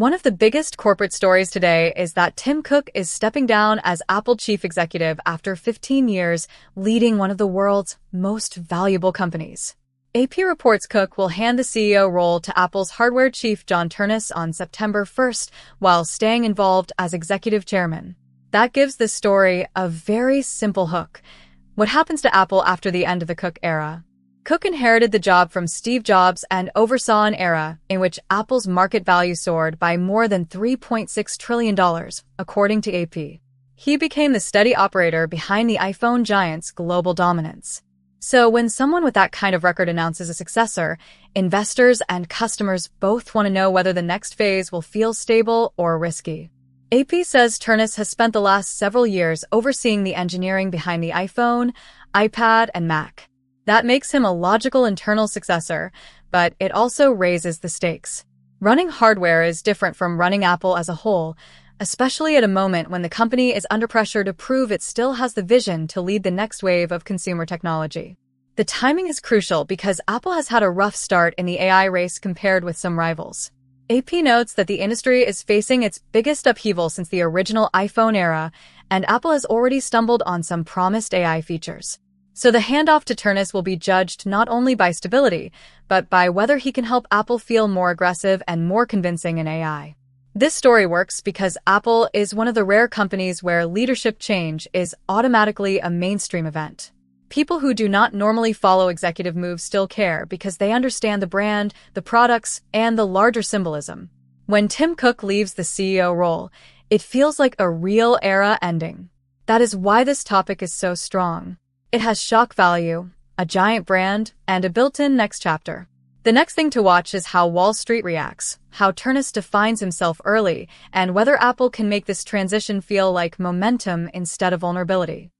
One of the biggest corporate stories today is that Tim Cook is stepping down as Apple chief executive after 15 years leading one of the world's most valuable companies. AP reports Cook will hand the CEO role to Apple's hardware chief John Ternus on September 1st while staying involved as executive chairman. That gives the story a very simple hook. What happens to Apple after the end of the Cook era? Cook inherited the job from Steve Jobs and oversaw an era in which Apple's market value soared by more than $3.6 trillion, according to AP. He became the steady operator behind the iPhone giant's global dominance. So when someone with that kind of record announces a successor, investors and customers both want to know whether the next phase will feel stable or risky. AP says Ternus has spent the last several years overseeing the engineering behind the iPhone, iPad, and Mac. That makes him a logical internal successor, but it also raises the stakes. Running hardware is different from running Apple as a whole, especially at a moment when the company is under pressure to prove it still has the vision to lead the next wave of consumer technology. The timing is crucial because Apple has had a rough start in the AI race compared with some rivals. AP notes that the industry is facing its biggest upheaval since the original iPhone era, and Apple has already stumbled on some promised AI features. So the handoff to Ternus will be judged not only by stability, but by whether he can help Apple feel more aggressive and more convincing in AI. This story works because Apple is one of the rare companies where leadership change is automatically a mainstream event. People who do not normally follow executive moves still care because they understand the brand, the products, and the larger symbolism. When Tim Cook leaves the CEO role, it feels like a real era ending. That is why this topic is so strong. It has shock value, a giant brand, and a built-in next chapter. The next thing to watch is how Wall Street reacts, how Ternus defines himself early, and whether Apple can make this transition feel like momentum instead of vulnerability.